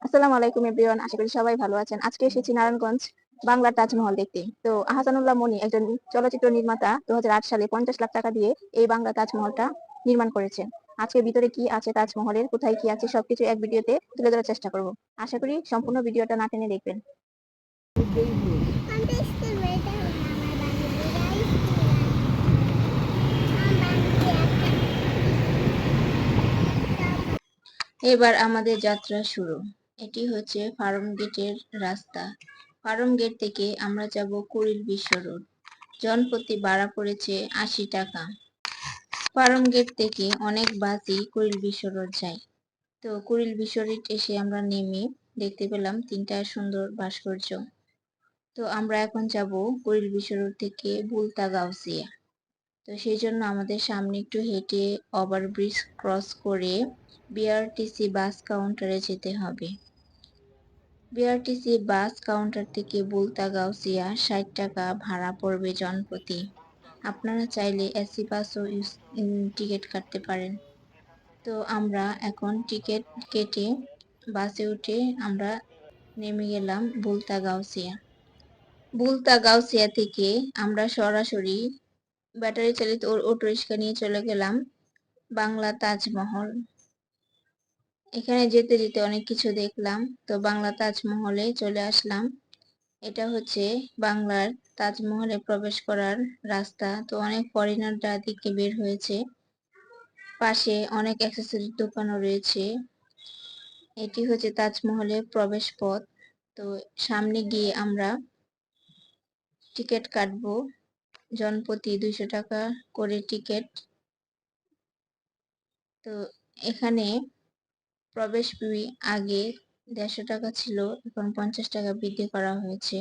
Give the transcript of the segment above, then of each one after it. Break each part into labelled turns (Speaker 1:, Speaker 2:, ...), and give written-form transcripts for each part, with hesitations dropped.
Speaker 1: আসসালামু আলাইকুম এভরিওয়ান, আশা করি সবাই ভালো আছেন। আজকে এসেছি নারায়ণগঞ্জ বাংলার তাজমহল দেখতে। তো আহসানুল্লাহ মনি একজন চলচ্চিত্র নির্মাতা 2008 সালে 50 লাখ টাকা দিয়ে এই বাংলা তাজমহলটা নির্মাণ করেছেন। আজকে ভিতরে কি আছে তাজমহলের, কোথায় কি আছে সবকিছু এক ভিডিওতে তুলে ধরার চেষ্টা করব। আশা করি সম্পূর্ণ ভিডিওটা না টেনে দেখবেন। এবার আমাদের যাত্রা শুরু। এটি হচ্ছে ফার্ম গেটের রাস্তা। ফার্ম গেট থেকে আমরা যাব কুড়িল বিশ্ব রোড। জনপ্রতি ভাড়া পড়েছে 80 টাকা। ফার্ম গেট থেকে অনেক বাসই কুড়িল বিশ্ব রোড যায়। তো কুড়িল বিশ্ব রোড এসে আমরা নেমে দেখতে পেলাম 3টা সুন্দর ভাস্কর্য। তো আমরা এখন যাব কুড়িল বিশ্ব রোড থেকে বুলতা গাউসিয়া। তো সেই জন্য আমাদের সামনে একটু হেঁটে ওভারব্রিজ ক্রস করে বিআরটিসি বাস কাউন্টারে যেতে হবে। বিআরটিসি বাস কাউন্টার থেকে বুলতা গাউসিয়া 60 টাকা ভাড়া পড়বে জনপ্রতি। আপনারা চাইলে এসি বাসও টিকিট কাটতে পারেন। তো আমরা এখন টিকিট কেটে বাসে উঠে আমরা নেমে গেলাম বুলতা গাউসিয়া। বুলতা গাউসিয়া থেকে আমরা সরাসরি ব্যাটারি চালিত অটোরিক্সা নিয়ে চলে গেলাম বাংলা তাজমহল। এখানে যেতে যেতে অনেক কিছু দেখলাম। তো বাংলা তাজমহলে চলে আসলাম। এটা হচ্ছে বাংলার তাজমহলে প্রবেশ করার রাস্তা। তো অনেক ফরেনাররা দিকে বের হয়েছে। পাশে অনেক অ্যাক্সেসরিজ দোকানও রয়েছে। এটি হচ্ছে তাজমহলের প্রবেশ পথ। তো সামনে গিয়ে আমরা টিকিট কাটবো। জনপ্রতি 200 টাকা করে টিকিট। তো এখানে প্রবেশ ফি আগে 150 টাকা ছিল, এখন 50 টাকা বৃদ্ধি করা হয়েছে।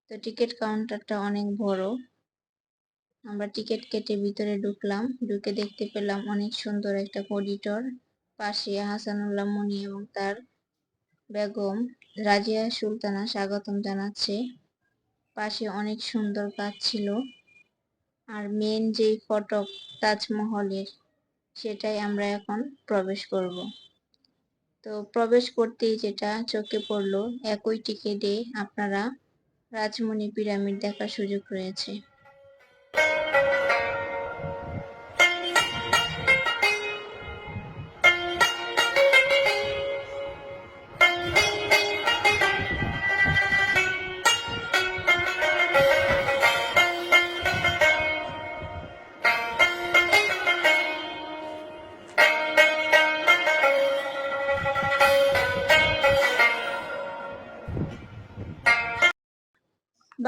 Speaker 1: তো টিকিট কাউন্টারটা অনেক বড়। আমরা টিকিট কেটে ভিতরে ঢুকলাম। ঢুকে দেখতে পেলাম অনেক সুন্দর একটা করিডোর। পাশে আহসানুল্লাহ মনি এবং তার বেগম রাজিয়া সুলতানা স্বাগতম জানাচ্ছে। পাশে অনেক সুন্দর কাজ ছিল। আর মেন যে ফটক তাজমহলের, সেটাই আমরা এখন প্রবেশ করব। তো প্রবেশ করতেই যেটা চোখে পড়লো, একই টিকিটে আপনারা রাজমণি পিরামিড দেখার সুযোগ রয়েছে।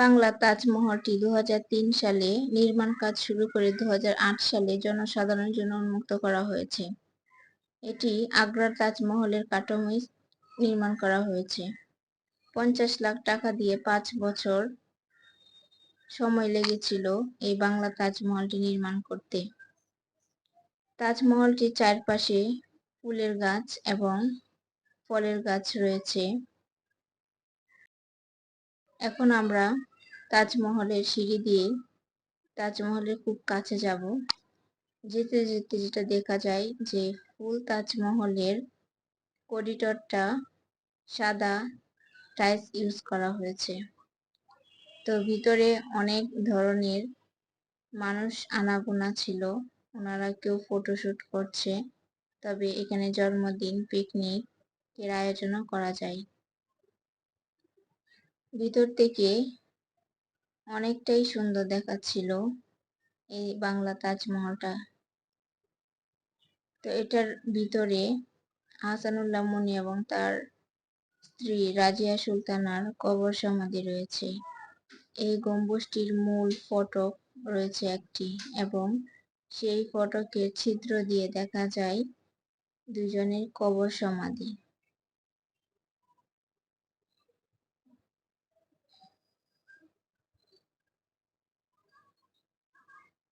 Speaker 1: বাংলা তাজমহলটি 2003 সালে নির্মাণ কাজ শুরু করে 2008 সালে জনসাধারণের জন্য উন্মুক্ত করা হয়েছে। এটি আগ্রার তাজমহলের কাঠামোই নির্মাণ করা হয়েছে। 50 লাখ টাকা দিয়ে 5 বছর সময় লেগেছিল এই বাংলা তাজমহলটি নির্মাণ করতে। তাজমহলটির চারপাশে ফুলের গাছ এবং ফলের গাছ রয়েছে। এখন আমরা তাজমহলের সিঁড়ি দিয়ে তাজমহলের খুব কাছে যাব। যেতে যেতে যেটা দেখা যায় যে ফুল তাজমহলের করিডোরটা সাদা টাইলস ইউজ করা হয়েছে। তো ভিতরে অনেক ধরনের মানুষ আনাগোনা ছিল। ওনারা কেউ ফটোশুট করছে। তবে এখানে জন্মদিন, পিকনিক এর আয়োজনও করা যায়। ভিতর থেকে অনেকটাই সুন্দর দেখাচ্ছিল এই বাংলা তাজমহলটা। তো এটার ভিতরে আহসানুল্লাহ মনি এবং তার স্ত্রী রাজিয়া সুলতানার কবর সমাধি রয়েছে। এই গম্বুজটির মূল ফটক রয়েছে একটি, এবং সেই ফটকের ছিদ্র দিয়ে দেখা যায় দুজনের কবর সমাধি।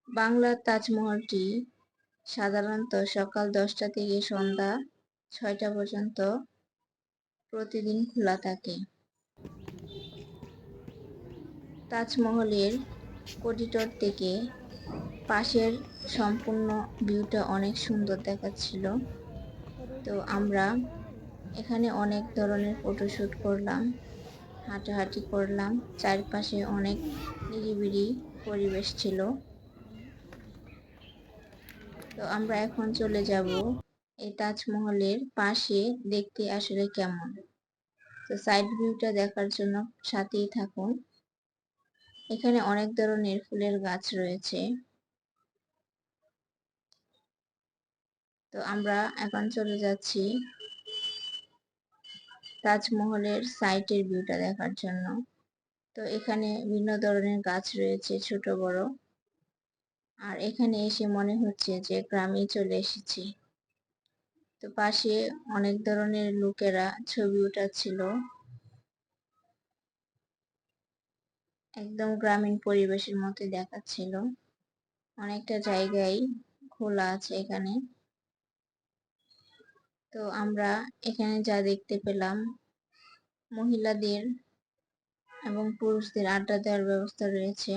Speaker 1: বাংলার তাজমহলটি সাধারণত সকাল 10টা থেকে সন্ধ্যা 6টা পর্যন্ত প্রতিদিন খোলা থাকে। তাজমহলের করিডোর থেকে পাশের সম্পূর্ণ ভিউটা অনেক সুন্দর দেখাচ্ছিল। তো আমরা এখানে অনেক ধরনের ফটোশুট করলাম, হাঁটাহাঁটি করলাম, চারপাশে অনেক নিরিবিলি পরিবেশ ছিল। তো আমরা এখন চলে যাব এই তাজমহলের পাশে দেখতে আসলে কেমন। তো সাইড ভিউটা দেখার জন্য সাথেই থাকুন। এখানে অনেক ধরনের ফুলের গাছ রয়েছে। তো আমরা এখন চলে যাচ্ছি তাজমহলের সাইটের ভিউটা দেখার জন্য। তো এখানে বিভিন্ন ধরনের গাছ রয়েছে, ছোট বড়। আর এখানে এসে মনে হচ্ছে যে গ্রামে চলে এসেছি। তো পাশে অনেক ধরনের লোকেরা ছবি উঠাচ্ছিল। একদম গ্রামীণ পরিবেশের মতো দেখাচ্ছিল। অনেকটা জায়গায় খোলা আছে এখানে। তো আমরা এখানে যা দেখতে পেলাম, মহিলাদের এবং পুরুষদের আড্ডা দেওয়ার ব্যবস্থা রয়েছে।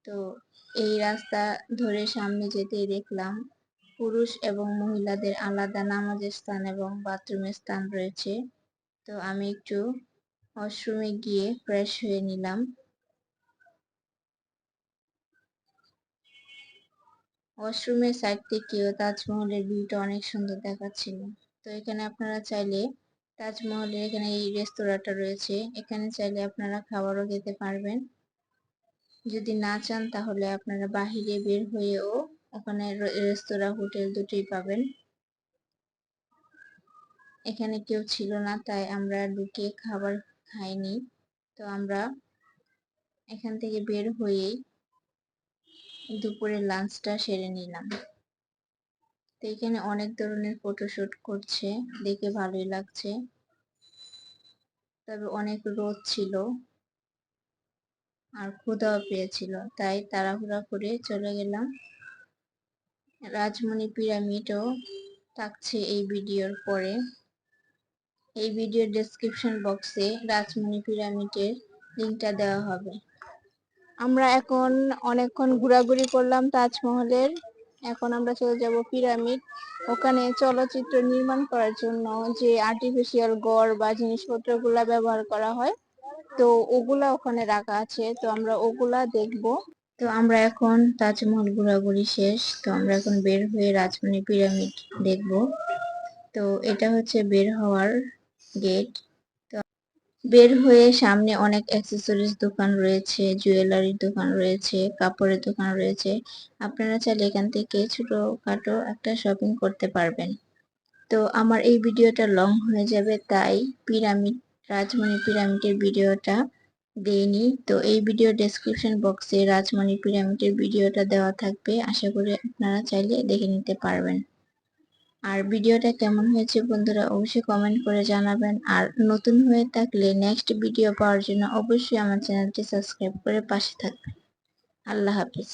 Speaker 1: তো এই রাস্তা ধরে সামনে যেতেই দেখলাম পুরুষ এবং মহিলাদের আলাদা নামাজের স্থান এবং বাথরুমের স্থান রয়েছে। তো আমি একটু ওয়াশরুমে গিয়ে ফ্রেশ হয়ে নিলাম। ওয়াশরুমের সাইড থেকেও তাজমহলের ভিউটা অনেক সুন্দর দেখাচ্ছিল। তো এখানে আপনারা চাইলে তাজমহলের এখানে এই রেস্তোরাঁটা রয়েছে, এখানে চাইলে আপনারা খাবারও খেতে পারবেন। যদি না চান তাহলে আপনারা বাহিরে বের হয়েও ওখানে রেস্তোরাঁ হোটেল দুটোই পাবেন। এখানে কেউ ছিল না, তাই আমরা ঢুকে খাবার খাইনি। তো আমরা এখান থেকে বের হয়েই দুপুরের লাঞ্চটা সেরে নিলাম। তো এখানে অনেক ধরনের ফটোশুট করছে, দেখে ভালোই লাগছে। তবে অনেক রোদ ছিল আর ক্ষুধাও পেয়েছিল, তাই তাড়াহুড়া করে চলে গেলাম। রাজমণি পিরামিডও থাকছে এই ভিডিওর পরে। এই ভিডিওর ডেসক্রিপশন বক্সে রাজমণি পিরামিডের লিংকটা দেওয়া হবে। আমরা এখন অনেকক্ষণ ঘোরাঘুরি করলাম তাজমহলের। এখন আমরা চলে যাব পিরামিড। ওখানে চলচ্চিত্র নির্মাণ করার জন্য যে আর্টিফিশিয়াল গড় বা জিনিসপত্রগুলা ব্যবহার করা হয়, তো ওগুলা ওখানে রাখা আছে। তো আমরা ওগুলা দেখব। তো আমরা এখন তাজমহল ঘোরাঘুরি শেষ, তো আমরা এখন বের হয়ে রাজমণি পিরামিড দেখব। তো এটা হচ্ছে বের হওয়ার গেট। বের হয়ে সামনে অনেক অ্যাক্সেসরিজ দোকান রয়েছে, জুয়েলারির দোকান রয়েছে, কাপড়ের দোকান রয়েছে। আপনারা চাইলে এখান থেকে ছোটখাটো একটা শপিং করতে পারবেন। তো আমার এই ভিডিওটা লং হয়ে যাবে, তাই রাজমণি পিরামিডের ভিডিওটা দেইনি। তো এই ভিডিও ডেসক্রিপশন বক্সে রাজমণি পিরামিডের ভিডিওটা দেওয়া থাকবে, আশা করি আপনারা চাইলে দেখে নিতে পারবেন। আর ভিডিওটা কেমন হয়েছে বন্ধুরা অবশ্যই কমেন্ট করে জানাবেন। আর নতুন হয়ে থাকলে নেক্সট ভিডিও পাওয়ার জন্য অবশ্যই আমার চ্যানেলটি সাবস্ক্রাইব করে পাশে থাকবেন। আল্লাহ হাফিজ।